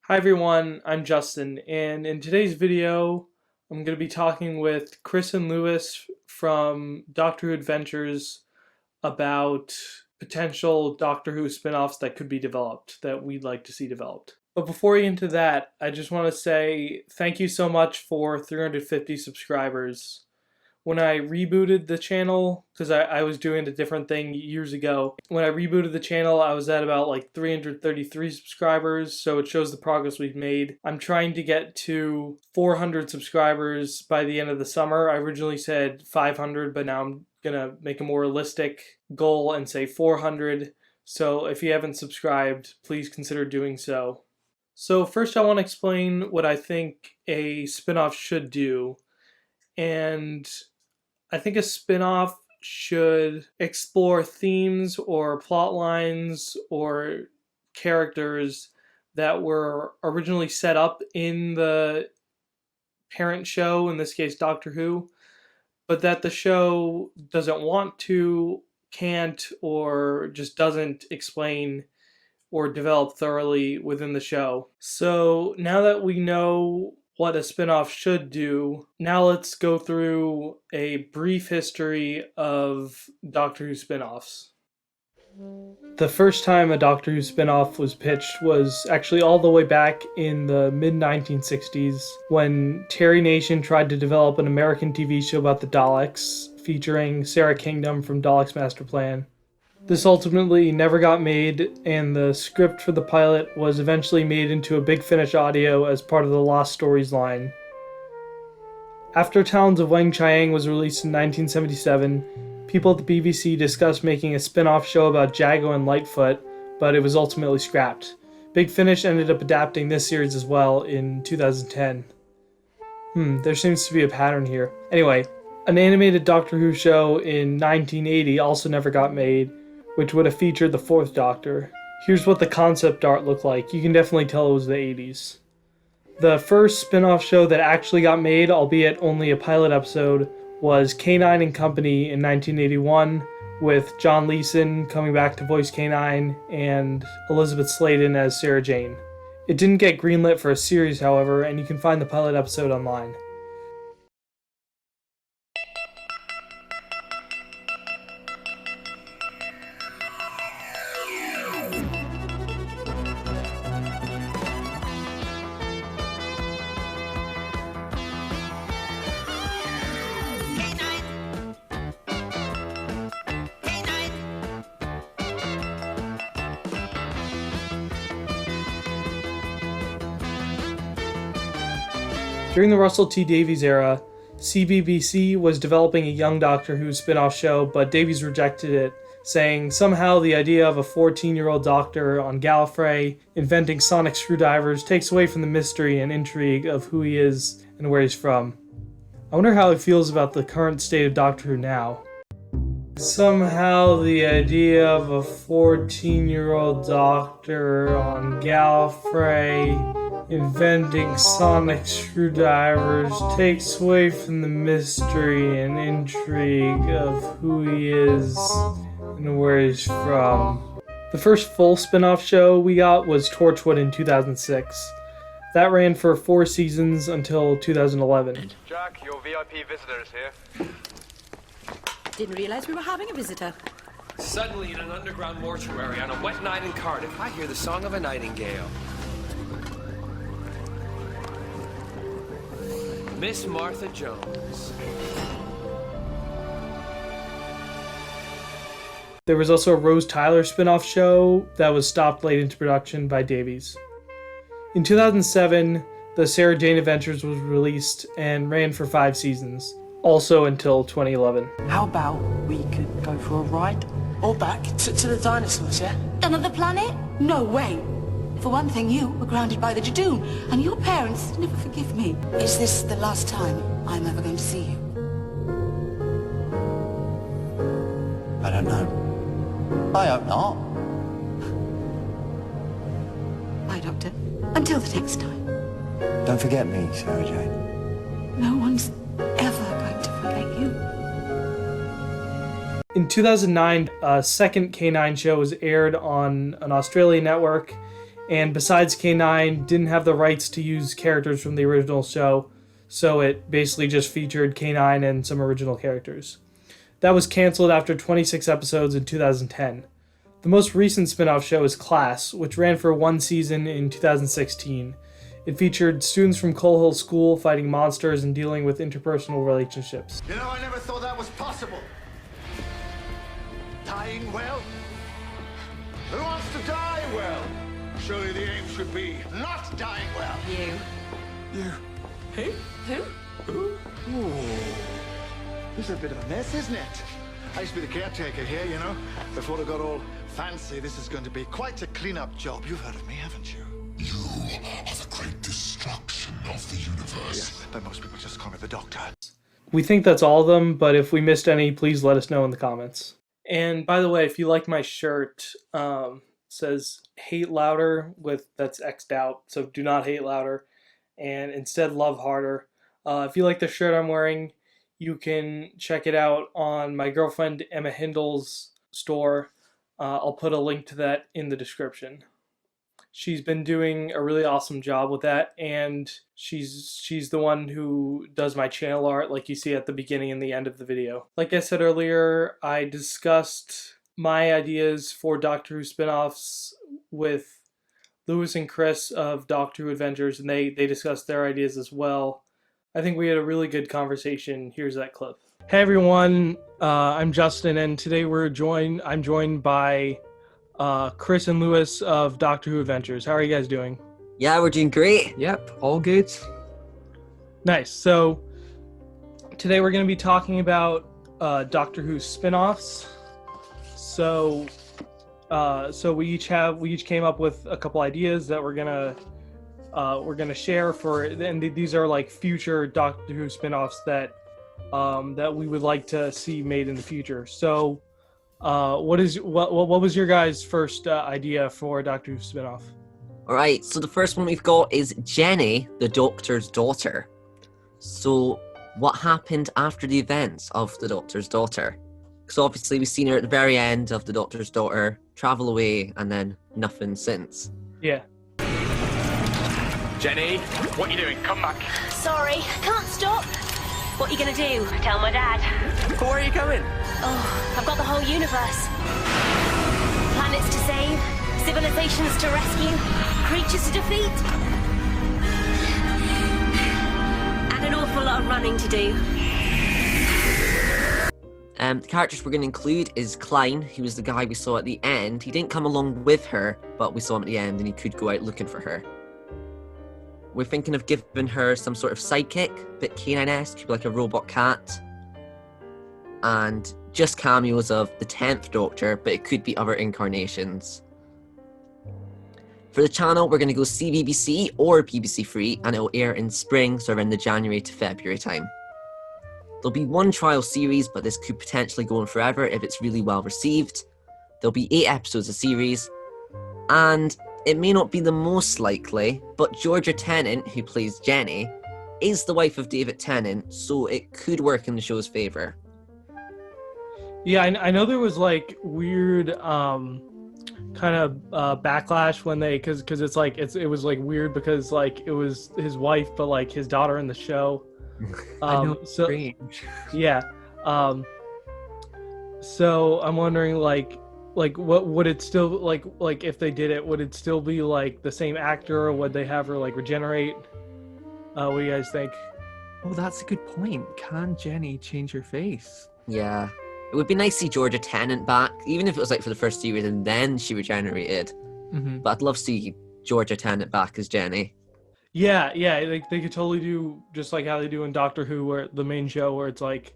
Hi everyone, I'm Justin, and in today's video, I'm going to be talking with Chris and Lewis from Doctor Who Adventures about potential Doctor Who spin-offs that could be developed, that we'd like to see developed. But before we get into that, I just want to say thank you so much for 350 subscribers. When I rebooted the channel, because I was doing a different thing years ago, when I rebooted the channel, I was at about like 333 subscribers, so it shows the progress we've made. I'm trying to get to 400 subscribers by the end of the summer. I originally said 500, but now I'm gonna make a more realistic goal and say 400. So if you haven't subscribed, please consider doing so. So first I want to explain what I think a spin-off should do. And I think a spin-off should explore themes or plot lines or characters that were originally set up in the parent show, in this case Doctor Who, but that the show doesn't want to, can't, or just doesn't explain or develop thoroughly within the show. So now that we know what a spin-off should do, now let's go through a brief history of Doctor Who spin-offs. The first time a Doctor Who spin-off was pitched was actually all the way back in the mid-1960s when Terry Nation tried to develop an American TV show about the Daleks featuring Sarah Kingdom from Daleks Master Plan. This ultimately never got made, and the script for the pilot was eventually made into a Big Finish audio as part of the Lost Stories line. After Talons of Weng-Chiang was released in 1977, people at the BBC discussed making a spin-off show about Jago and Lightfoot, but it was ultimately scrapped. Big Finish ended up adapting this series as well in 2010. There seems to be a pattern here. Anyway, an animated Doctor Who show in 1980 also never got made, which would have featured the Fourth Doctor. Here's what the concept art looked like. You can definitely tell it was the 80s. The first spin-off show that actually got made, albeit only a pilot episode, was K9 and Company in 1981, with John Leeson coming back to voice K9 and Elizabeth Sladen as Sarah Jane. It didn't get greenlit for a series, however, and you can find the pilot episode online. During the Russell T Davies era, CBBC was developing a young Doctor Who spin-off show, but Davies rejected it, saying somehow the idea of a 14-year-old Doctor on Gallifrey inventing sonic screwdrivers takes away from the mystery and intrigue of who he is and where he's from. I wonder how he feels about the current state of Doctor Who now. Somehow the idea of a 14-year-old Doctor on Gallifrey inventing sonic screwdrivers takes away from the mystery and intrigue of who he is and where he's from. The first full spin-off show we got was Torchwood in 2006. That ran for 4 seasons until 2011. Jack, your VIP visitor is here. Didn't realize we were having a visitor. Suddenly, in an underground mortuary on a wet night in Cardiff, I hear the song of a nightingale. Miss Martha Jones. There was also a Rose Tyler spin-off show that was stopped late into production by Davies. In 2007, the Sarah Jane Adventures was released and ran for 5 seasons, also until 2011. How about we could go for a ride? Or back to the dinosaurs, yeah? Another planet? No way. For one thing, you were grounded by the Jadoon, and your parents never forgive me. Is this the last time I'm ever going to see you? I don't know. I hope not. Bye, Doctor. Until the next time. Don't forget me, Sarah Jane. No one's ever going to forget you. In 2009, a second K9 show was aired on an Australian network, And besides K9, didn't have the rights to use characters from the original show, so it basically just featured K9 and some original characters. That was canceled after 26 episodes in 2010. The most recent spin-off show is Class, which ran for one season in 2016. It featured students from Coal Hill School fighting monsters and dealing with interpersonal relationships. You know, I never thought that was possible. Dying well? Who wants to die well? Surely the aim should be not dying well. You. Who? This is a bit of a mess, isn't it? I used to be the caretaker here, you know. Before it got all fancy, this is going to be quite a clean-up job. You've heard of me, haven't you? You are the great destruction of the universe. Yes, but most people just call me the Doctor. We think that's all of them, but if we missed any, please let us know in the comments. And by the way, if you like my shirt, it says hate louder that's X'd out, so do not hate louder, and instead love harder. If you like the shirt I'm wearing, you can check it out on my girlfriend Emma Hindall's store. I'll put a link to that in the description. She's been doing a really awesome job with that, and she's the one who does my channel art like you see at the beginning and the end of the video. Like I said earlier, I discussed my ideas for Doctor Who spin-offs with Lewis and Chris of Doctor Who Adventures, and they discussed their ideas as well. I think we had a really good conversation. Here's that clip. Hey everyone, I'm Justin, and today I'm joined by Chris and Lewis of Doctor Who Adventures. How are you guys doing? Yeah, we're doing great. Yep, all good. Nice. So today we're going to be talking about Doctor Who spin-offs. So we each came up with a couple ideas that we're gonna share for, and these are like future Doctor Who spin-offs that we would like to see made in the future. So what was your guys' first idea for a Doctor Who spin-off? All right, so the first one we've got is Jenny, the Doctor's daughter. So what happened after the events of the Doctor's daughter? Because obviously we've seen her at the very end of the Doctor's daughter travel away, and then nothing since. Yeah. Jenny, what are you doing? Come back. Sorry, can't stop. What are you gonna do? Tell my dad. Where are you going? Oh, I've got the whole universe. Planets to save, civilizations to rescue, creatures to defeat. And an awful lot of running to do. The characters we're going to include is Klein, who was the guy we saw at the end. He didn't come along with her, but we saw him at the end and he could go out looking for her. We're thinking of giving her some sort of sidekick, a bit K9-esque, could be like a robot cat. And just cameos of the 10th Doctor, but it could be other incarnations. For the channel, we're going to go CBBC or BBC Three, and it'll air in spring, so around the January to February time. There'll be one trial series, but this could potentially go on forever if it's really well received. There'll be 8 episodes a series, and it may not be the most likely, but Georgia Tennant, who plays Jenny, is the wife of David Tennant, so it could work in the show's favour. Yeah, I know there was like weird kind of backlash when they, because it's like it was like weird because like it was his wife but like his daughter in the show. I know, so strange. yeah. So I'm wondering like what would it still like if they did it, would it still be like the same actor, or would they have her like regenerate? What do you guys think? Oh, that's a good point. Can Jenny change her face? Yeah. It would be nice to see Georgia Tennant back, even if it was like for the first series and then she regenerated. Mm-hmm. But I'd love to see Georgia Tennant back as Jenny. Yeah, they could totally do just like how they do in Doctor Who, where the main show, where it's like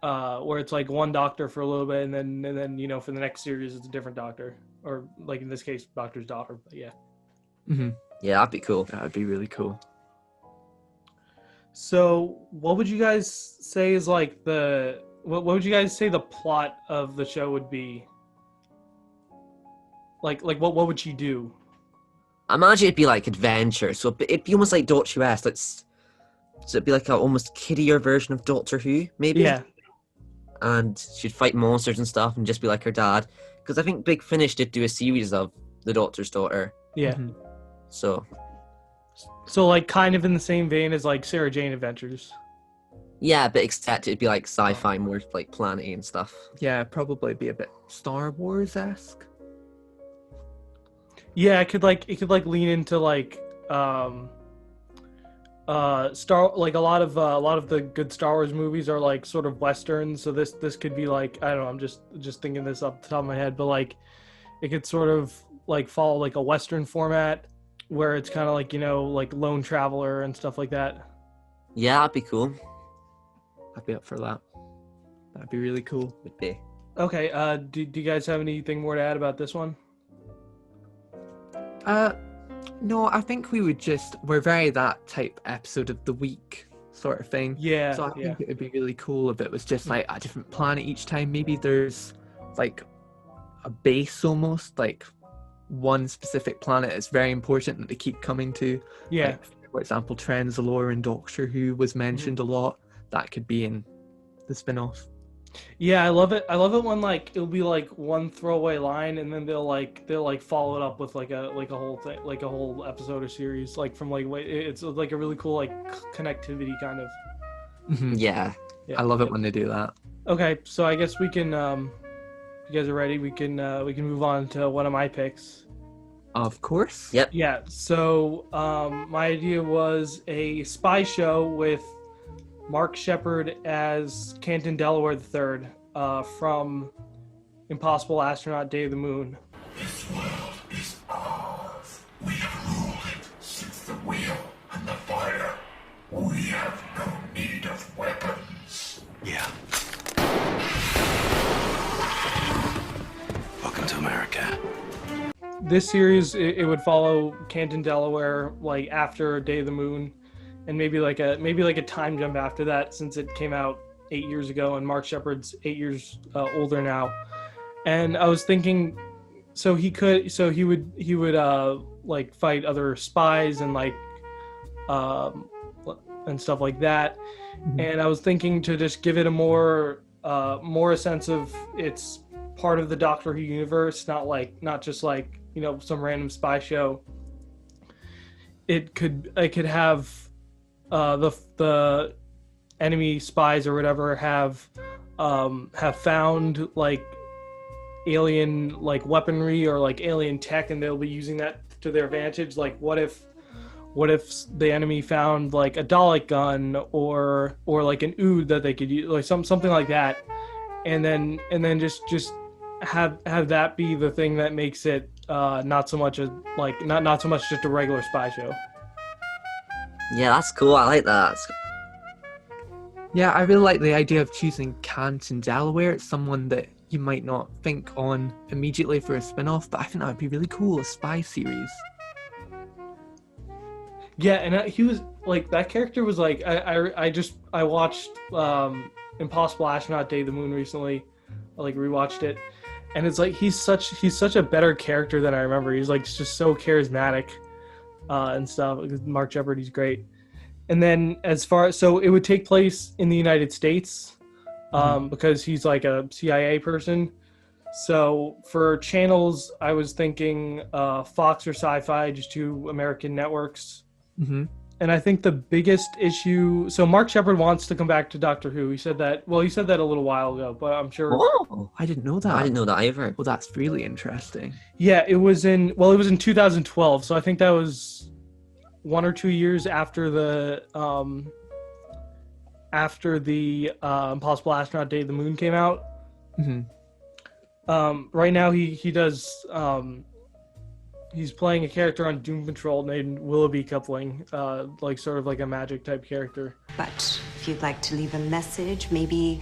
one doctor for a little bit, and then you know, for the next series it's a different doctor, or like in this case, Doctor's daughter. But yeah. Mm-hmm. Yeah, that'd be cool. That would be really cool. So, what would you guys say is like what would you guys say the plot of the show would be? Like what would she do? I imagine it'd be like adventure, so it'd be almost like Doctor Who. So it'd be like a almost kiddier version of Doctor Who, maybe. Yeah. And she'd fight monsters and stuff, and just be like her dad. Because I think Big Finish did do a series of the Doctor's daughter. Yeah. Mhm. So So like kind of in the same vein as like Sarah Jane Adventures. yeah, but except it'd be like sci-fi, more like planety and stuff. Yeah, probably be a bit Star Wars-esque. Yeah, it could like lean into like Star, like a lot of the good Star Wars movies are like sort of westerns, so this could be like, I don't know, I'm just thinking this off the top of my head, but like it could sort of like follow like a western format where it's kind of like, you know, like lone traveler and stuff like that. Yeah, that'd be cool. I'd be up for that. That'd be really cool. Would be. Okay, do you guys have anything more to add about this one? No, I think we're very that type episode of the week sort of thing. Yeah, So I yeah. think it would be really cool if it was just like a different planet each time. Maybe there's like a base almost, like one specific planet is very important that they keep coming to. Yeah. Like, for example, Trenzalore and Doctor Who was mentioned a lot. That could be in the spin-off. Yeah, I love it. I love it when like it'll be like one throwaway line, and then they'll follow it up with like a whole thing, like a whole episode or series, like from like it's like a really cool like connectivity kind of. Yeah. Yeah. I love it when they do that. Okay, so I guess we can. If you guys are ready, we can move on to one of my picks. Of course. Yep. Yeah. So my idea was a spy show with Mark Shepard as Canton Delaware III from Impossible Astronaut: Day of the Moon. This world is ours. We have ruled it since the wheel and the fire. We have no need of weapons. Yeah. Welcome to America. This series it would follow Canton Delaware like after Day of the Moon, and maybe like a time jump after that, since it came out 8 years ago and Mark Shepard's 8 years older now. And I was thinking, so he would like fight other spies and like and stuff like that. And I was thinking to just give it a more a sense of it's part of the Doctor Who universe, not just like, you know, some random spy show. I could have the enemy spies or whatever have found like alien like weaponry or like alien tech, and they'll be using that to their advantage. Like what if the enemy found like a Dalek gun or like an Ood that they could use, like something like that, and then just have that be the thing that makes it not so much just a regular spy show. Yeah, that's cool. I like that. Yeah, I really like the idea of choosing Canton Delaware. It's someone that you might not think on immediately for a spin-off, but I think that would be really cool, a spy series. Yeah, and he was like, that character was like, I watched Impossible Astronaut: Day of the Moon recently. I like rewatched it, and it's like he's such a better character than I remember. He's like just so charismatic and stuff. Mark Shepard, he's great. And then so it would take place in the United States because he's like a CIA person. So for channels, I was thinking Fox or Sci-Fi, just two American networks. Mm-hmm. And I think the biggest issue, so Mark Shepard wants to come back to Doctor Who. He said that a little while ago, but I'm sure. Oh, I didn't know that. I didn't know that either. Well, that's really interesting. Yeah, it was in 2012. So I think that was 1 or 2 years after the Impossible Astronaut: Day of the Moon came out. Mm-hmm. Right now he does he's playing a character on Doom Patrol named Willoughby Coupling, like sort of like a magic type character. But if you'd like to leave a message, maybe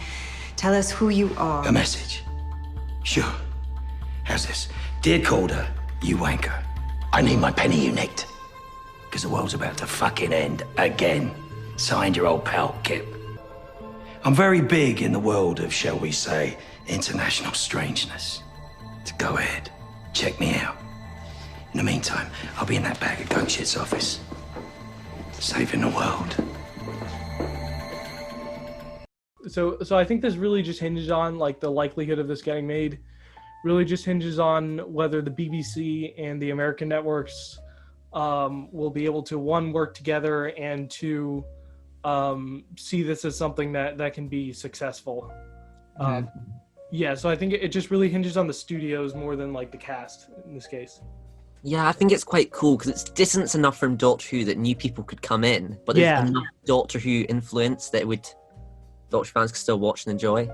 tell us who you are. A message? Sure. How's this? Dear Calder, you wanker. I need my penny, you nicked. Because the world's about to fucking end again. Signed, your old pal, Kip. I'm very big in the world of, shall we say, international strangeness. So go ahead, check me out. In the meantime, I'll be in that bag of goat shit's office. Saving the world. So I think this really just hinges on like the likelihood of this getting made, really just hinges on whether the BBC and the American networks will be able to, one, work together, and two, see this as something that can be successful. Yeah, so I think it just really hinges on the studios more than like the cast in this case. Yeah, I think it's quite cool because it's distance enough from Doctor Who that new people could come in, but there's enough Doctor Who influence that Doctor fans could still watch and enjoy.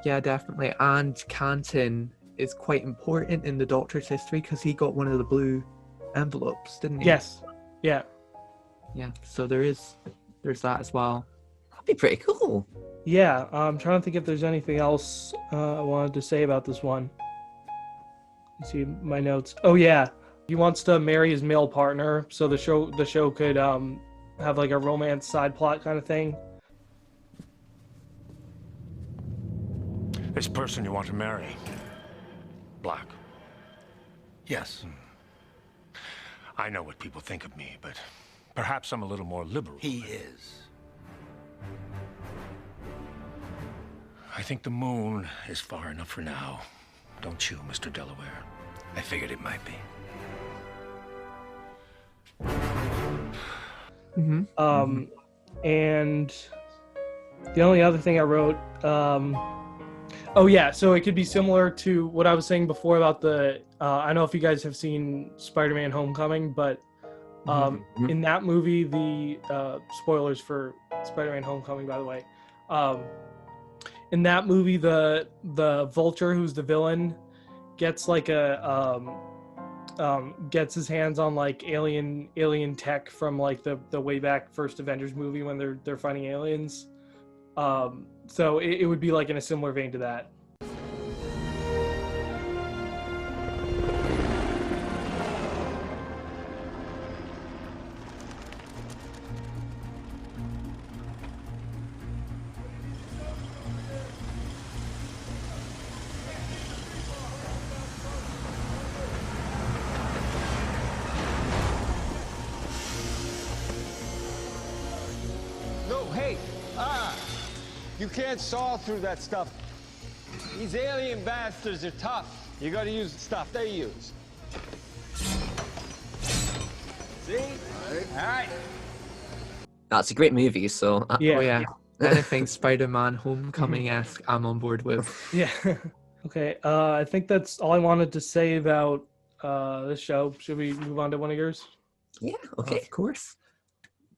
Yeah, definitely. And Canton is quite important in the Doctor's history because he got one of the blue envelopes, didn't he? Yes. Yeah. Yeah. So there's that as well. That'd be pretty cool. Yeah. I'm trying to think if there's anything else I wanted to say about this one. Let's see my notes. Oh yeah, he wants to marry his male partner, so the show could have like a romance side plot kind of thing. This person you want to marry, black. Yes. I know what people think of me, but perhaps I'm a little more liberal. He is. I think the moon is far enough for now. Don't you, Mr. Delaware? I figured it might be. And the only other thing I wrote, oh yeah, so it could be similar to what I was saying before about the, I don't know if you guys have seen Spider-Man Homecoming, but in that movie, the spoilers for Spider-Man Homecoming, by the way, in that movie, the Vulture, who's the villain, gets like gets his hands on like alien tech from like the way back first Avengers movie when they're fighting aliens. So it would be like in a similar vein to that. You can't saw through that stuff. These alien bastards are tough. You gotta use the stuff they use. See? All right. That's a great movie, so... Yeah. Oh, yeah. Anything Spider-Man Homecoming-esque, I'm on board with. Yeah. Okay, I think that's all I wanted to say about this show. Should we move on to one of yours? Yeah, okay. Of course.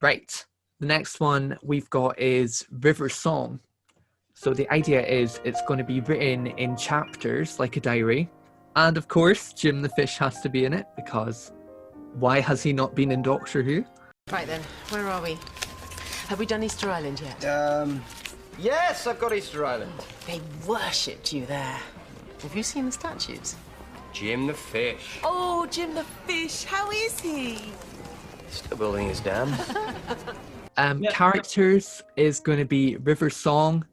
Right. The next one we've got is River Song. So the idea is it's going to be written in chapters, like a diary. And of course, Jim the Fish has to be in it, because why has he not been in Doctor Who? Right then, where are we? Have we done Easter Island yet? Yes, I've got Easter Island. They worshipped you there. Have you seen the statues? Jim the Fish. Oh, Jim the Fish, how is he? Still building his dam. Characters is going to be River Song,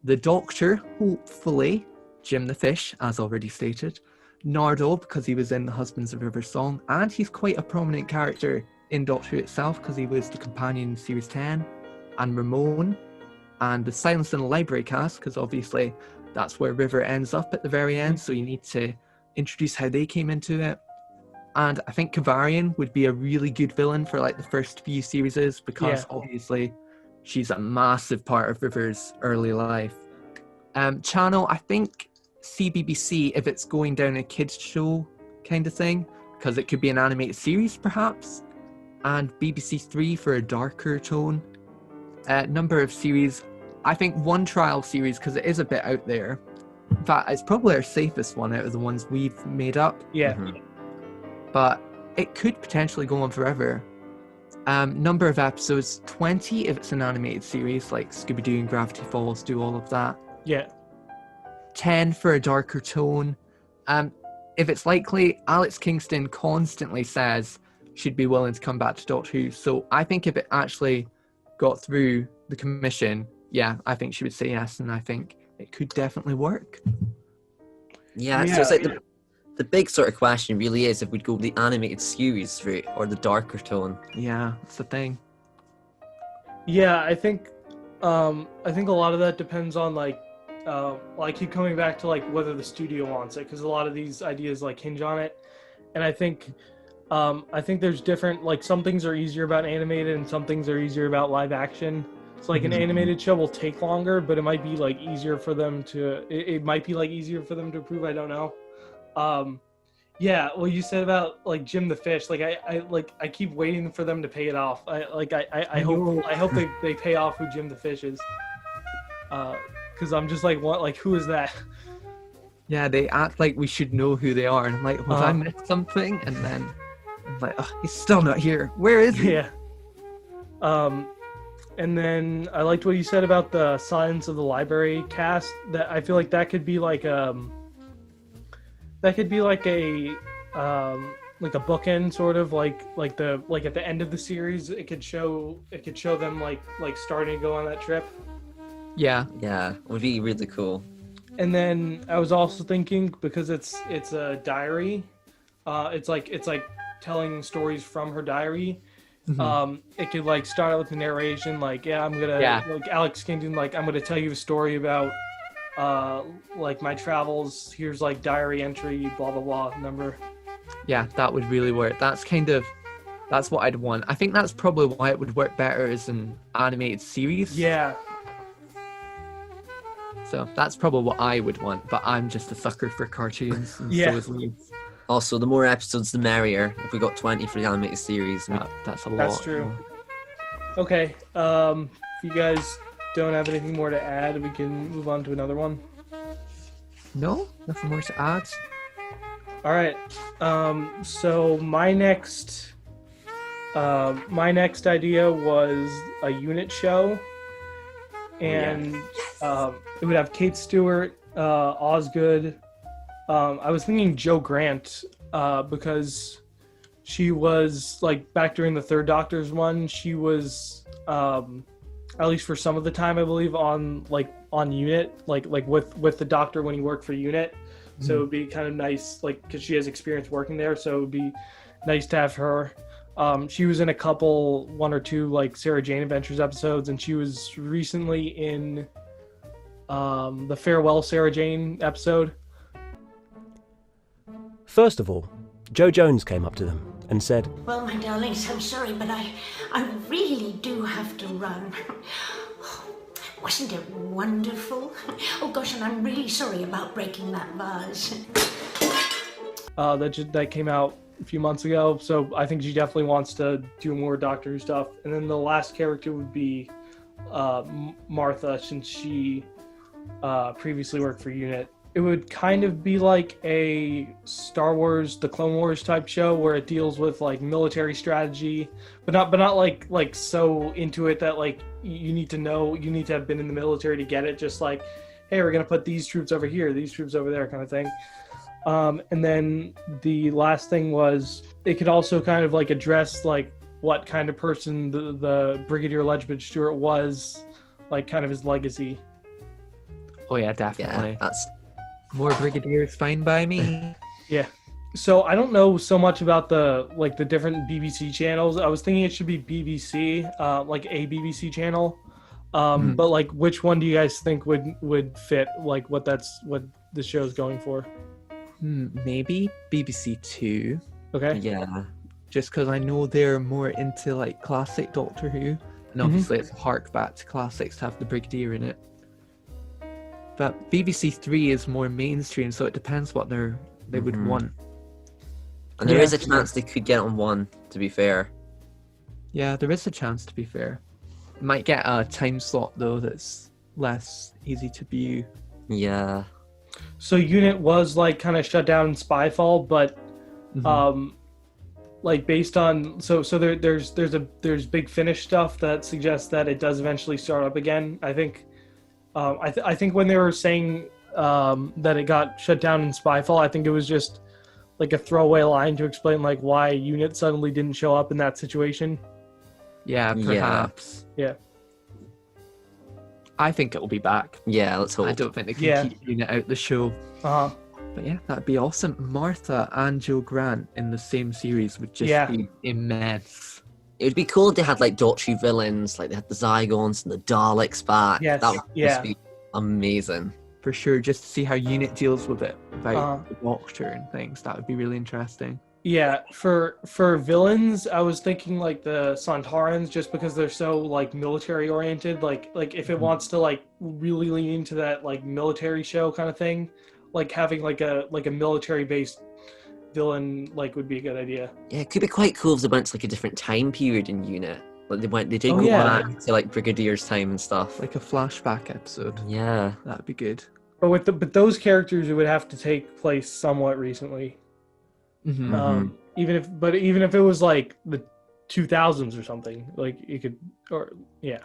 the Doctor, hopefully, Jim the Fish, as already stated, Nardo, because he was in The Husbands of River Song, and he's quite a prominent character in Doctor Who itself, because he was the companion in Series 10, and Ramon, and the Silence in the Library cast, because obviously that's where River ends up at the very end, so you need to introduce how they came into it. And I think Kavarian would be a really good villain for like the first few series, because obviously she's a massive part of River's early life. Channel, I think CBBC, if it's going down a kids show kind of thing, because it could be an animated series perhaps, and BBC 3 for a darker tone. Number of series, I think one trial series, because it is a bit out there. In fact, it's probably our safest one out of the ones we've made up. Yeah. But it could potentially go on forever. Number of episodes, 20 if it's an animated series, like Scooby-Doo and Gravity Falls do all of that. Yeah. 10 for a darker tone. If it's likely, Alex Kingston constantly says she'd be willing to come back to Doctor Who. So I think if it actually got through the commission, yeah, I think she would say yes, and I think it could definitely work. Yeah, so it's like the big sort of question really is if we'd go the animated series route or the darker tone. Yeah, that's the thing. Yeah, I think a lot of that depends on like well, I keep coming back to like whether the studio wants it, because a lot of these ideas like hinge on it, and I think there's different, like some things are easier about animated and some things are easier about live action. So like an animated show will take longer, but it might be like easier for them to. It might be like easier for them to approve. I don't know. Yeah, well, you said about like Jim the Fish. Like I keep waiting for them to pay it off. I hope they pay off who Jim the Fish is. Because I'm just like, what? Like, who is that? Yeah, they act like we should know who they are, and I'm like, I missed something? And then I'm like, oh, he's still not here. Where is he? Yeah. And then I liked what you said about the Silence of the Library cast. That I feel like that could be like a bookend, sort of like at the end of the series, it could show them like starting to go on that trip. Yeah, it would be really cool. And then I was also thinking, because it's a diary, it's like telling stories from her diary. It could like start out with the narration, like like Alex Kingdon, like I'm gonna tell you a story about like my travels. Here's like diary entry, blah blah blah number. Yeah, that would really work. That's what I'd want. I think that's probably why it would work better as an animated series. Yeah. So that's probably what I would want, but I'm just a sucker for cartoons. And so is Lee. Also, the more episodes, the merrier. If we got 20 for the animated series, that's a lot. That's true. Okay, if you guys don't have anything more to add, we can move on to another one. No, nothing more to add. All right. So my next idea was a unit show, and it would have Kate Stewart, Osgood. I was thinking Joe Grant, because she was like back during the Third Doctor's one. She was at least for some of the time, I believe, on Unit, like with the Doctor when he worked for Unit. So it would be kind of nice, like, because she has experience working there, so it would be nice to have her. She was in one or two like Sarah Jane Adventures episodes, and she was recently in the Farewell Sarah Jane episode. First of all, Joe Jones came up to them and said, "Well, my darlings, I'm sorry, but I really do have to run. Wasn't it wonderful? Oh gosh, and I'm really sorry about breaking that vase." That came out a few months ago, so I think she definitely wants to do more Doctor Who stuff. And then the last character would be Martha, since she previously worked for Unit. It would kind of be like a Star Wars, the Clone Wars type show, where it deals with like military strategy, but not like so into it that like you need to have been in the military to get it. Just like, hey, we're gonna put these troops over here, these troops over there, kind of thing. And then the last thing was, it could also kind of like address like what kind of person the Brigadier Ledged Stewart was, like kind of his legacy. Oh yeah, definitely. Yeah, that's more Brigadiers fine by me. Yeah. So I don't know so much about the different BBC channels. I was thinking it should be BBC, like a BBC channel. But like, which one do you guys think would fit like what the show's going for? Maybe BBC Two. Okay. Yeah. Just because I know they're more into like classic Doctor Who, and obviously it's a hark back to classics to have the Brigadier in it. But BBC Three is more mainstream, so it depends what they would want. And there is a chance they could get on one, to be fair. Yeah, there is a chance, to be fair. It might get a time slot though that's less easy to view. Yeah. So Unit was like kind of shut down in Spyfall, but like based on there's Big Finish stuff that suggests that it does eventually start up again. I think I think when they were saying that it got shut down in Spyfall, I think it was just like a throwaway line to explain like why Unit suddenly didn't show up in that situation. Yeah, perhaps. Yeah. I think it'll be back. Yeah, let's hope. I don't think they can keep Unit out the show. But yeah, that'd be awesome. Martha and Joe Grant in the same series would just be immense. It would be cool if they had like Doctor Who villains, like they had the Zygons and the Daleks back. Yes. That would just be amazing. for sure, just to see how Unit deals with it about the Doctor and things. That would be really interesting. Yeah, for villains, I was thinking like the Santarans, just because they're so like military oriented. Like if it wants to like really lean into that like military show kind of thing, like having like a military based villain like would be a good idea. Yeah, it could be quite cool if they went to like a different time period in Unit. Like they did Oh, go yeah. back to like Brigadier's time and stuff. Like a flashback episode. Yeah. That'd be good. But those characters, it would have to take place somewhat recently. Even if it was like the 2000s or something, like you could, or yeah.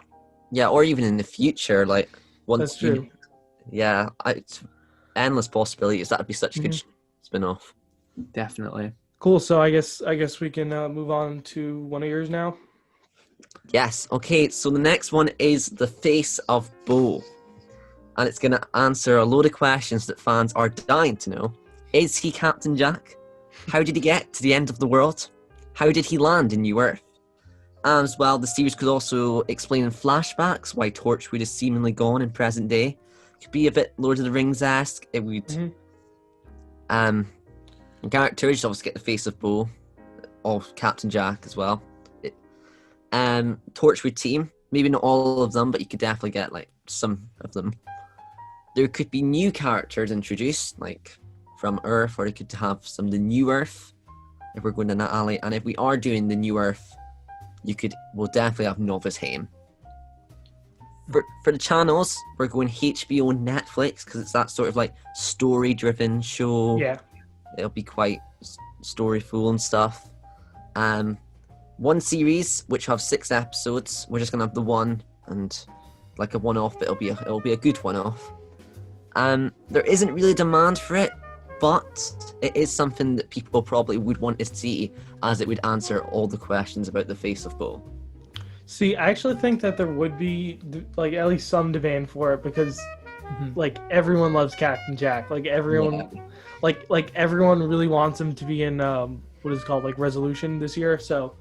Yeah, or even in the future, like once. That's true. Yeah, it's endless possibilities. That'd be such a good spin-off. Definitely. Cool. So I guess we can move on to one of yours now. Yes. Okay. So the next one is the face of Bo, and it's gonna answer a load of questions that fans are dying to know. Is he Captain Jack? How did he get to the end of the world? How did he land in New Earth? As well, the series could also explain in flashbacks why Torchwood is seemingly gone in present day. It could be a bit Lord of the Rings-esque. It would. Characters obviously get the face of Bo, or Captain Jack as well. Torchwood team, maybe not all of them, but you could definitely get like some of them. There could be new characters introduced, like from Earth, or it could have some of the New Earth if we're going in that alley. And if we are doing the New Earth, we'll definitely have Novice Haim. For the channels, we're going HBO and Netflix because it's that sort of like story-driven show. Yeah, it'll be quite storyful and stuff. One series which have 6 episodes. We're just gonna have the one and like a one-off. It'll be a good one-off. There isn't really demand for it, but it is something that people probably would want to see, as it would answer all the questions about the face of Bo. See, I actually think that there would be like at least some demand for it because like everyone loves Captain Jack. Like everyone, like everyone really wants him to be in what is it called, like Resolution this year. So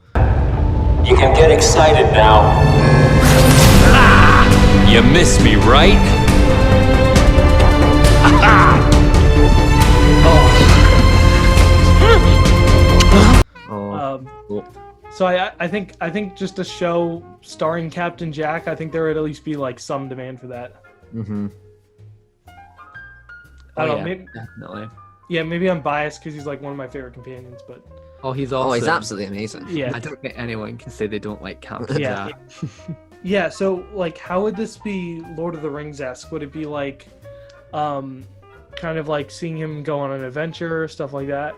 you can get excited now. Ah! You missed me, right? So I think just a show starring Captain Jack, I think there would at least be like some demand for that. I don't know, maybe, definitely. Yeah, maybe I'm biased because he's like one of my favorite companions, but he's awesome. He's absolutely amazing. Yeah, I don't think anyone can say they don't like Captain Jack. Yeah, so like how would this be Lord of the Rings-esque? Would it be like kind of like seeing him go on an adventure, stuff like that?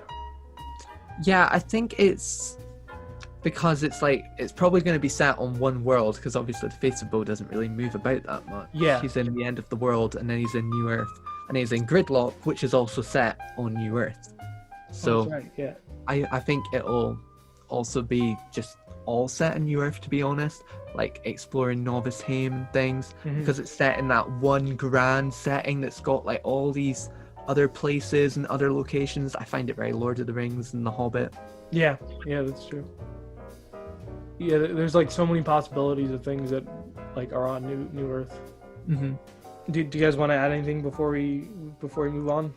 Yeah, I think it's because it's probably going to be set on one world, because obviously the face of Bo doesn't really move about that much. Yeah. He's in the end of the world, and then he's in New Earth, and he's in Gridlock, which is also set on New Earth. So that's right, yeah. I think it'll also be just all set in New Earth, to be honest, like exploring Novice Haim and things, because it's set in that one grand setting that's got like all these other places and other locations. I find it very Lord of the Rings and The Hobbit. Yeah, that's true. Yeah, there's like so many possibilities of things that like are on New Earth. Do you guys want to add anything before we move on?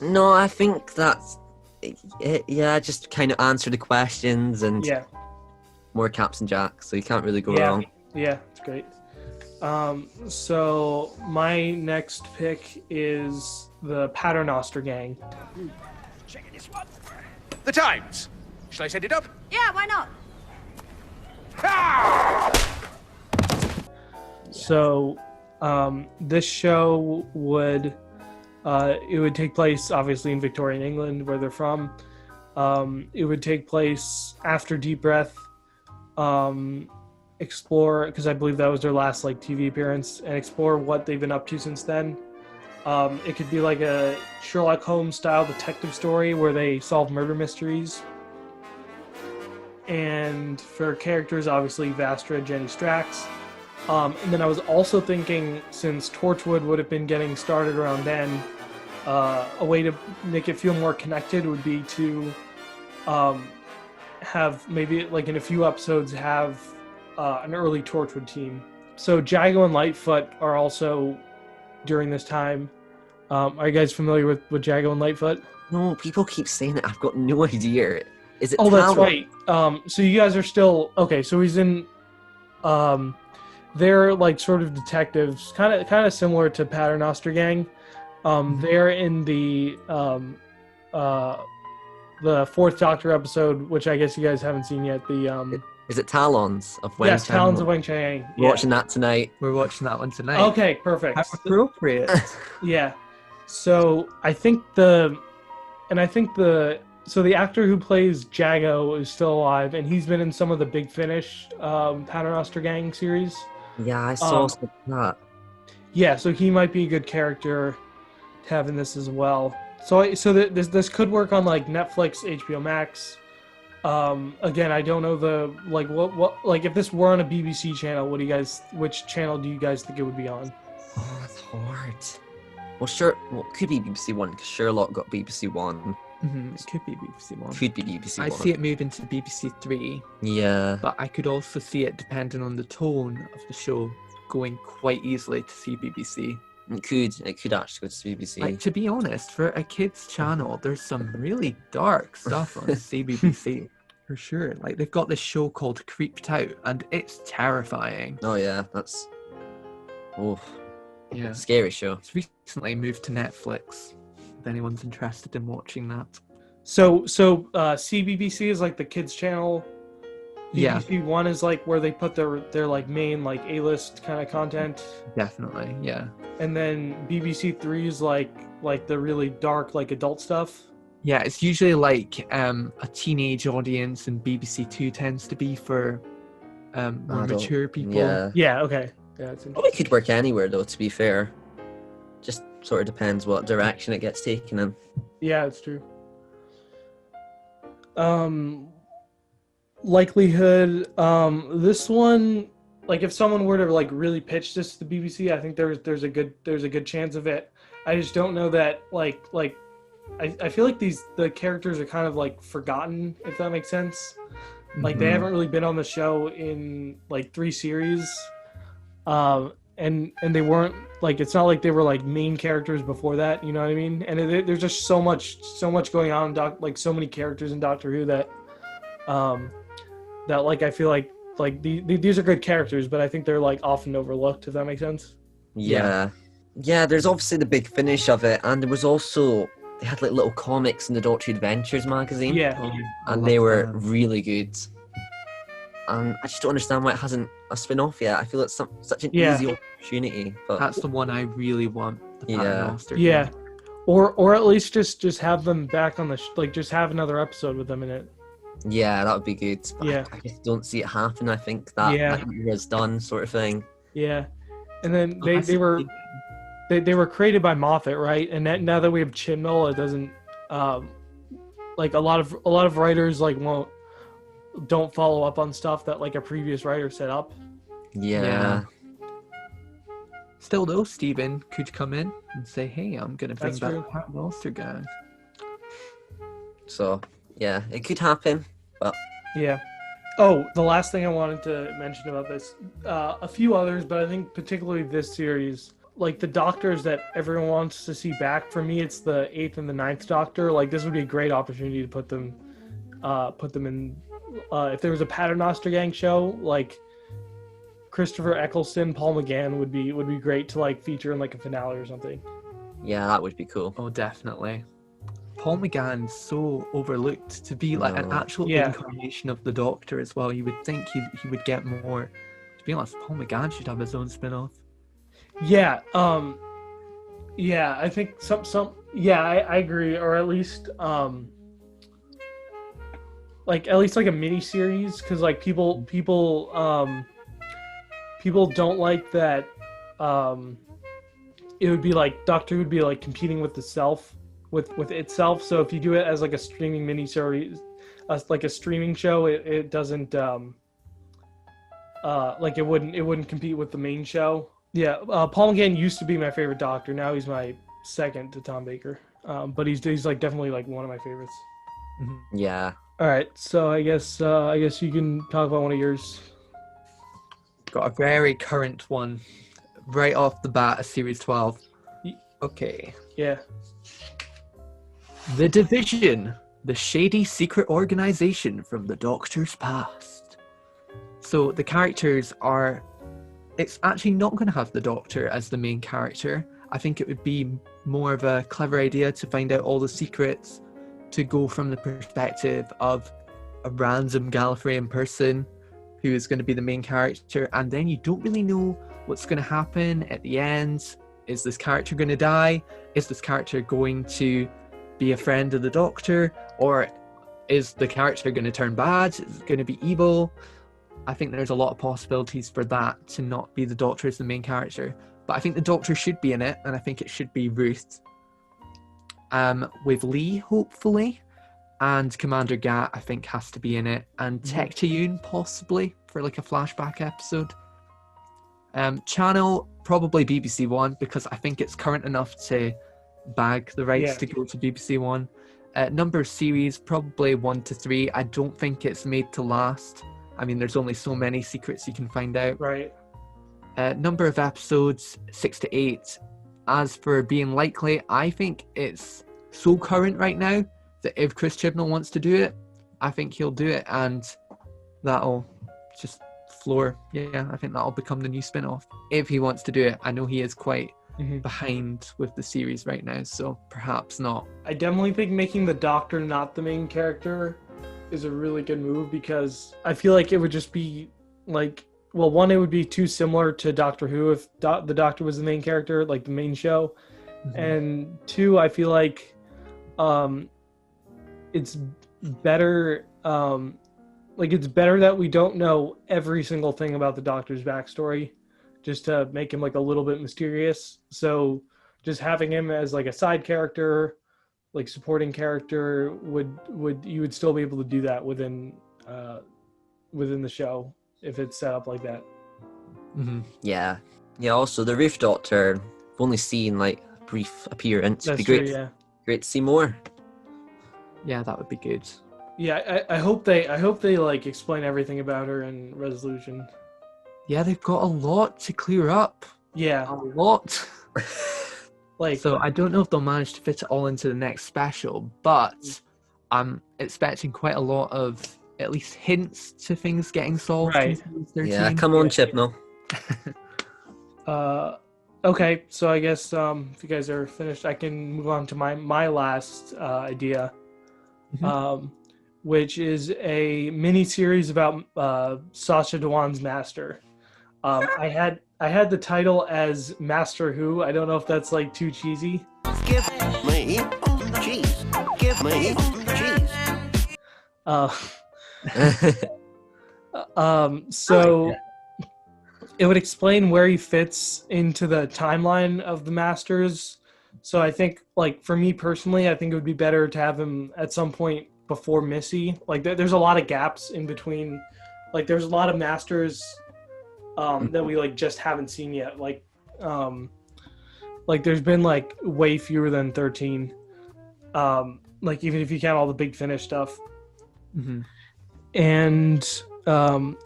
No, I think that's it. Yeah, just kind of answer the questions and more Captain Jack, so you can't really go wrong. Yeah, it's great. So my next pick is the Paternoster Gang. Checking this one. The Times. Shall I set it up? Yeah, why not? So this show would take place obviously in Victorian England, where they're from. It would take place after Deep Breath, explore, because I believe that was their last like TV appearance, and explore what they've been up to since then. It could be like a Sherlock Holmes style detective story where they solve murder mysteries. And for characters, obviously Vastra, Jenny Strax. And then I was also thinking, since Torchwood would have been getting started around then, a way to make it feel more connected would be to have maybe like in a few episodes have an early Torchwood team. So Jago and Lightfoot are also during this time. Are you guys familiar with Jago and Lightfoot? No, people keep saying it. I've got no idea. Is it? Oh, that's Talon? right. So you guys are still okay. So he's in. They're like sort of detectives, kind of similar to Paternoster Gang. They're in the Fourth Doctor episode, which I guess you guys haven't seen yet. Is it Talons of Weng yes, Chiang? Talons of Weng Chiang. We're watching that tonight. We're watching that one tonight. Okay, perfect. How appropriate. Yeah. So I think the actor who plays Jago is still alive, and he's been in some of the Big Finish Paternoster Gang series. Yeah, I saw some of that. Yeah, so he might be a good character to have in this as well. This could work on like Netflix, HBO Max. Again, I don't know what if this were on a BBC channel, which channel do you guys think it would be on? Oh, that's hard. Well, sure. Well, it could be BBC One because Sherlock got BBC One. It could be BBC One. Could be BBC One. I see it moving to BBC Three. Yeah. But I could also see it, depending on the tone of the show, going quite easily to CBBC. It could actually go to BBC. Like, to be honest, for a kids channel, there's some really dark stuff on CBBC for sure. Like, they've got this show called Creeped Out, and it's terrifying. Oh yeah, that's yeah, scary show. It's recently moved to Netflix. If anyone's interested in watching that. So CBBC is like the kids channel. BBC One is like where they put their like main like A-list kind of content. Definitely, yeah. And then BBC Three is like the really dark like adult stuff. Yeah, it's usually like a teenage audience, and BBC Two tends to be for more mature people. Yeah. Yeah. Okay. Yeah, it's Probably could work anywhere though. To be fair, just sort of depends what direction it gets taken in. Yeah, it's true. Likelihood. This one, like if someone were to like really pitch this to the BBC, I think there's a good chance of it. I just don't know that I feel like the characters are kind of like forgotten, if that makes sense. Like they haven't really been on the show in like 3 series. And they weren't like, it's not like they were like main characters before that, you know what I mean? And there's just so much going on in so many characters in Doctor Who that like I feel like these are good characters, but I think they're like often overlooked, if that makes sense. Yeah, there's obviously the Big Finish of it, and there was also, they had like little comics in the Doctor Who Adventures magazine. Yeah. And they were really good. And I just don't understand why it hasn't a spin-off yet. I feel it's such an easy opportunity. But that's the one I really want. Yeah. Or at least just have them back on the just have another episode with them in it. Yeah, that would be good. But yeah. I just don't see it happen. I think that was done, sort of thing. Yeah. And then they were created by Moffat, right? And now that we have Chibnall, it doesn't like a lot of writers like don't follow up on stuff that like a previous writer set up. Yeah. Still though, Stephen could come in and say, "Hey, I'm gonna bring back the Paternoster Gang." So yeah, it could happen, but yeah. Oh, the last thing I wanted to mention about this, a few others, but I think particularly this series, like the Doctors that everyone wants to see back. For me, it's the 8th and the 9th Doctor. Like this would be a great opportunity to put them in. If there was a Paternoster Gang show, like Christopher Eccleston, Paul McGann would be great to like feature in like a finale or something. Yeah, that would be cool. Oh, definitely. Paul McGann's so overlooked to be like an actual incarnation of the Doctor as well. You would think he would get more. To be honest, Paul McGann should have his own spin-off. Yeah. Yeah, I think I agree, or at least like a mini series, because like people don't like that. It would be like Doctor Who would be like competing with itself. With itself, so if you do it as like a streaming miniseries, like a streaming show, it doesn't like it wouldn't compete with the main show. Yeah, Paul McGann used to be my favorite Doctor. Now he's my second to Tom Baker, but he's like definitely like one of my favorites. Yeah. All right, so I guess you can talk about one of yours. Got a very current one, right off the bat, a Series 12. Okay. Yeah. The Division, the shady secret organization from the Doctor's past. So the characters are... It's actually not going to have the Doctor as the main character. I think it would be more of a clever idea to find out all the secrets, to go from the perspective of a random Gallifreyan person who is going to be the main character, and then you don't really know what's going to happen at the end. Is this character going to die? Is this character going to be a friend of the Doctor? Or is the character going to turn bad? Is it going to be evil? I think there's a lot of possibilities for that to not be the Doctor as the main character. But I think the Doctor should be in it, and I think it should be Ruth. With Lee, hopefully. And Commander Gat, I think, has to be in it. And Tech Tayun, possibly, for like a flashback episode. Channel, probably BBC One, because I think it's current enough to bag the rights to go to BBC One. Number of series, probably 1 to 3. I don't think it's made to last. I mean, there's only so many secrets you can find out. Right. Number of episodes, 6 to 8. As for being likely, I think it's so current right now that if Chris Chibnall wants to do it, I think he'll do it, and that'll just floor. Yeah, I think that'll become the new spin-off if he wants to do it. I know he is quite behind with the series right now, so perhaps not. I definitely think making the Doctor not the main character is a really good move, because I feel like it would just be like, well, one, it would be too similar to Doctor Who if the Doctor was the main character, like the main show. And two, I feel like it's better it's better that we don't know every single thing about the Doctor's backstory, just to make him like a little bit mysterious. So just having him as like a side character, like supporting character, you would still be able to do that within the show if it's set up like that. Yeah. Also the Roof Doctor, I've only seen like a brief appearance. That's It'd be great. true, yeah. Great to see more. Yeah, that would be good. Yeah, I hope they like explain everything about her in Resolution. Yeah, they've got a lot to clear up. Yeah, a lot. Like, so I don't know if they'll manage to fit it all into the next special, but I'm expecting quite a lot of at least hints to things getting solved. Right. In season 13. Yeah, come on, Chibnall. Okay, so I guess if you guys are finished, I can move on to my last idea, which is a mini series about Sacha Dhawan's Master. I had the title as Master Who. I don't know if that's like too cheesy. Give me cheese. Give me cheese. So it would explain where he fits into the timeline of the Masters. So I think, like, for me personally, I think it would be better to have him at some point before Missy. Like, there's a lot of gaps in between. Like, there's a lot of Masters that we like just haven't seen yet. Like there's been like way fewer than 13. Like, even if you count all the Big Finish stuff. And so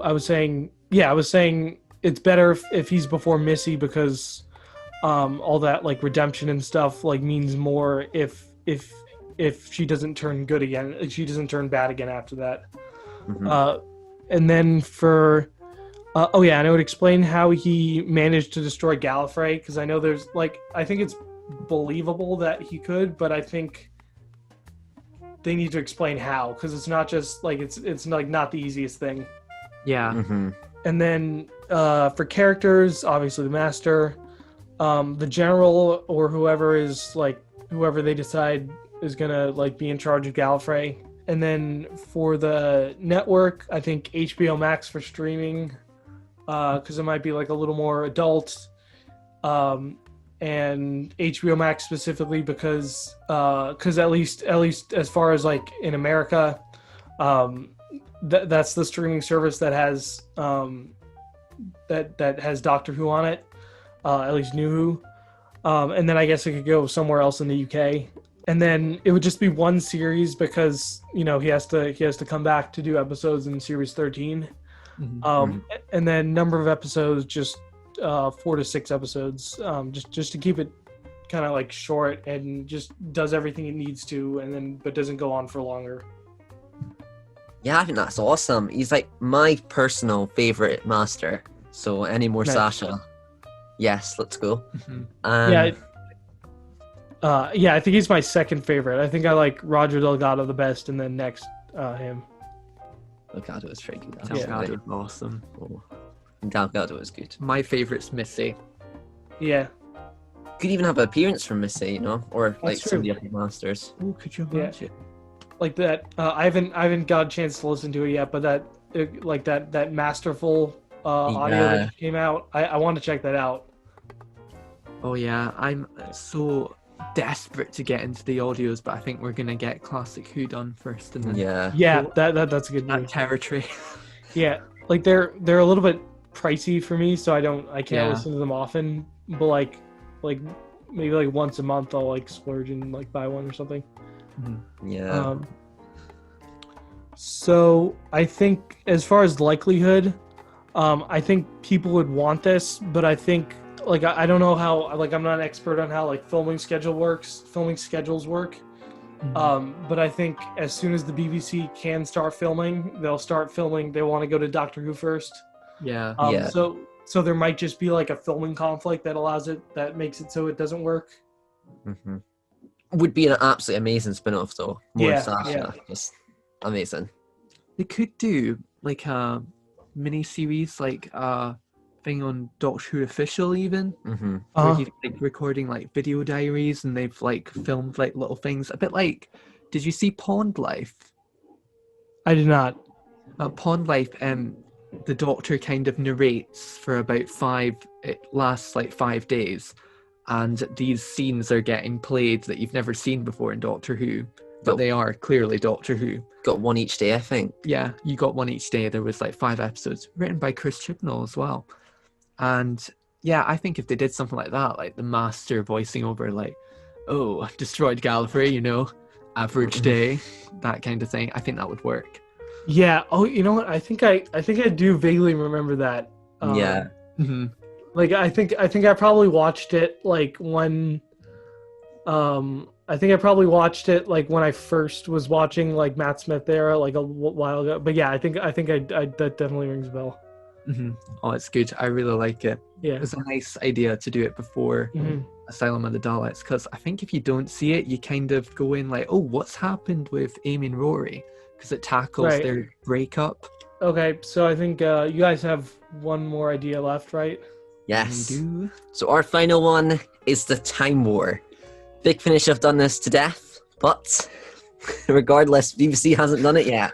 I was saying it's better if he's before Missy, because all that like redemption and stuff like means more if she doesn't turn good again, if she doesn't turn bad again after that. And then for and it would explain how he managed to destroy Gallifrey, because I know there's like, I think it's believable that he could, but I think they need to explain how, because it's not just like it's like not the easiest thing. Yeah. And then for characters, obviously the Master, the General, or whoever they decide is gonna like be in charge of Gallifrey. And then for the network, I think HBO Max for streaming, because it might be like a little more adult, and HBO Max specifically because at least as far as like in America, that's the streaming service that has that has Doctor Who on it, at least New Who, and then I guess it could go somewhere else in the UK. And then it would just be one series, because he has to come back to do episodes in series 13. And then number of episodes, just 4 to 6 episodes, just to keep it kind of like short and just does everything it needs to, and then but doesn't go on for longer. Yeah, I think that's awesome. He's like my personal favorite master. So any more Nice. Sasha? Yes, let's go. Yeah. I think he's my second favorite. I think I like Roger Delgado the best, and then next him. Delgado is very good. Delgado's awesome. Oh. Delgado is good. My favorite's Missy. Yeah. Could even have an appearance from Missy, you know, or like true. some of the other masters. Oh, could you Yeah. imagine? Like that. I haven't got a chance to listen to it yet, but that masterful audio Yeah. that came out. I want to check that out. Oh yeah, I'm so desperate to get into the audios, but I think we're gonna get Classic Who done first, and then Yeah, that's a good that move. territory. Yeah, like they're a little bit pricey for me, so I can't Yeah. listen to them often. But like maybe like once a month, I'll like splurge and like buy one or something. Yeah. So I think as far as likelihood, I think people would want this, but I think like I don't know how, like I'm not an expert on how like filming schedules work. But I think as soon as the BBC can start filming, they'll start filming. They want to go to Doctor Who first. Yeah. So there might just be like a filming conflict that makes it so it doesn't work. Would be an absolutely amazing spin-off though. More Yeah, Sasha. yeah. Just amazing. They could do like a mini series, like a thing on Doctor Who Official, even where he's like recording like video diaries, and they've like filmed like little things. A bit like, did you see Pond Life? I did not. Pond Life, the Doctor kind of narrates for about it lasts like 5 days, and these scenes are getting played that you've never seen before in Doctor Who, but they are clearly Doctor Who. Got one each day, I think. Yeah, you got one each day. There was like 5 episodes written by Chris Chibnall as well. And yeah, I think if they did something like that, like the Master voicing over like, oh, destroyed Gallifrey, you know, average day, that kind of thing, I think that would work. Yeah. Oh, you know what? I think I do vaguely remember that. Yeah. Like I think I probably watched it like when I think I probably watched it like when I first was watching like Matt Smith era like a while ago. But yeah, I think that definitely rings a bell. Oh, it's good. I really like it. Yeah. It's a nice idea to do it before Asylum of the Daleks, because I think if you don't see it, you kind of go in like, oh, what's happened with Amy and Rory? Because it tackles Right. their breakup. Okay, so I think you guys have one more idea left, right? Yes. We do. So our final one is the Time War. Big Finish have done this to death, but regardless, BBC hasn't done it yet.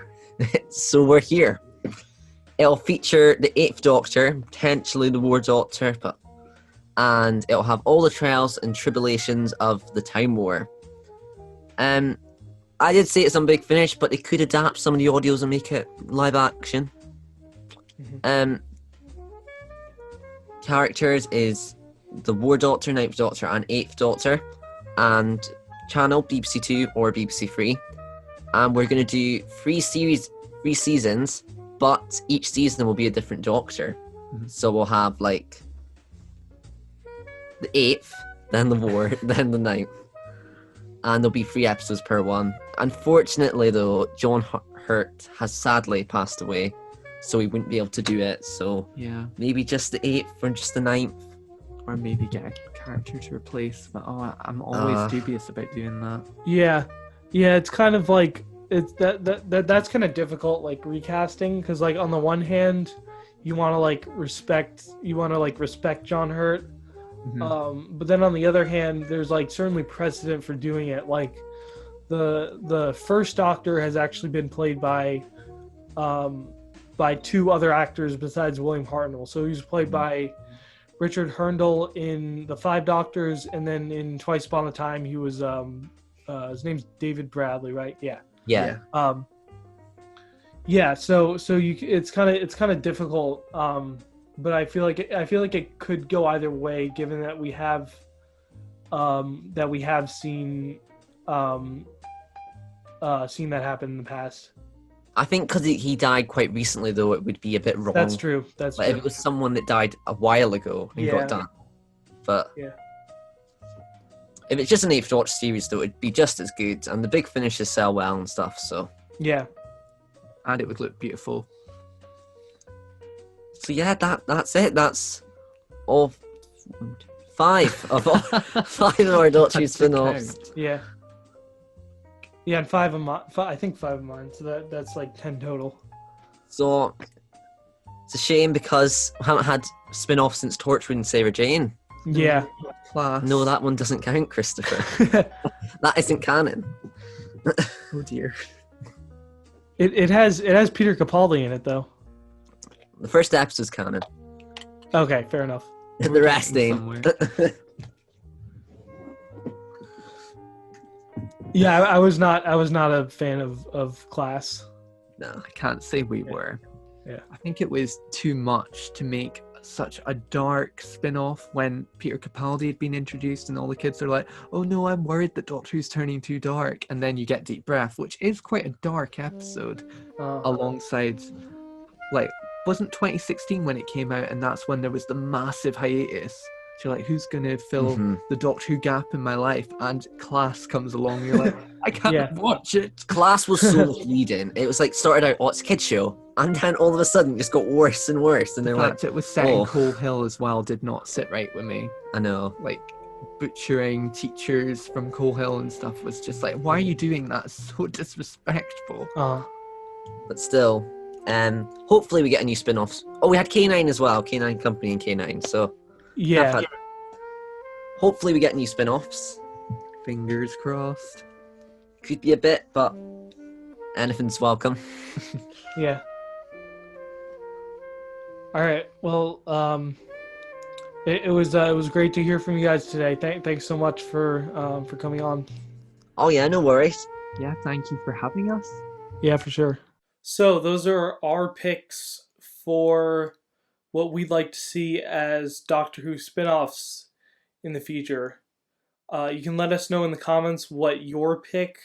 So we're here. It'll feature the 8th Doctor, potentially the War Doctor, and it'll have all the trials and tribulations of the Time War. I did say it's on Big Finish, but they could adapt some of the audios and make it live action. Characters is the War Doctor, 9th Doctor, and 8th Doctor, and channel BBC 2 or BBC 3. And we're going to do 3 seasons, but each season will be a different Doctor. So we'll have like the 8th, then the War, then the 9th. And there'll be 3 episodes per one. Unfortunately though, John Hurt has sadly passed away, so he wouldn't be able to do it. So Yeah. maybe just the 8th or just the 9th. Or maybe get a character to replace. But I'm always dubious about doing that. Yeah, it's kind of like it's that's kind of difficult, like recasting, because like on the one hand, you want to respect John Hurt, but then on the other hand, there's like certainly precedent for doing it. Like the first Doctor has actually been played by 2 other actors besides William Hartnell. So he was played by Richard Hurndall in The 5 Doctors, and then in Twice Upon a Time he was his name's David Bradley, right? Yeah. So it's kind of difficult, but I feel like it could go either way, given that we have seen that happen in the past. I think because he died quite recently, though, it would be a bit wrong. That's true. That's like true. if it was someone that died a while ago and got done. But if it's just an 8th Doctor series, though, it'd be just as good, and the big finishes sell well and stuff, so. Yeah. And it would look beautiful. So yeah, that's it. That's all 5 of our Doctor Who spin-offs. Yeah. Yeah, and 5 of mine. I think 5 of mine. So that's like 10 total. So it's a shame because we haven't had spin-offs since Torchwood and Sarah Jane. Yeah. Class. No, that one doesn't count, Christopher. That isn't canon. Oh dear. It has Peter Capaldi in it though. The first episode's canon. Okay, fair enough. The rest ain't. Yeah, I was not a fan of Class. No, I can't say we were. Yeah. I think it was too much to make such a dark spin-off when Peter Capaldi had been introduced and all the kids are like, oh no, I'm worried that Doctor Who's turning too dark. And then you get Deep Breath, which is quite a dark episode alongside, like, wasn't 2016 when it came out, and that's when there was the massive hiatus. So you're like, who's going to fill the Doctor Who gap in my life? And Class comes along, you're like, I can't watch it. Class was so misleading. It was like, started out, oh, it's a kid's show, and then all of a sudden it just got worse and worse. And The they're fact like, it was set in Coal Hill as well did not sit right with me. I know. Like, butchering teachers from Coal Hill and stuff was just like, why are you doing that? It's so disrespectful. But still, hopefully we get a new spin-offs. Oh, we had K9 as well, K9 Company and K9, so yeah. Hopefully we get new spin-offs. Fingers crossed. Could be a bit, but anything's welcome. Yeah. All right. Well, it was great to hear from you guys today. Thanks so much for coming on. Oh yeah, no worries. Yeah, thank you for having us. Yeah, for sure. So those are our picks for what we'd like to see as Doctor Who spin-offs in the future. You can let us know in the comments what your pick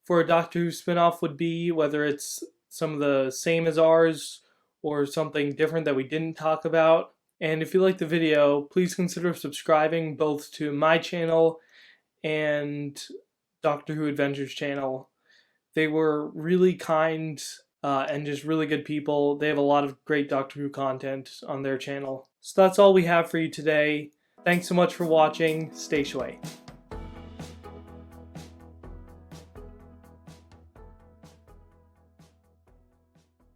for a Doctor Who spin-off would be, whether it's some of the same as ours or something different that we didn't talk about. And if you like the video, please consider subscribing both to my channel and Doctor Who Adventures channel. They were really kind and just really good people. They have a lot of great Doctor Who content on their channel. So that's all we have for you today. Thanks so much for watching. Stay Shui.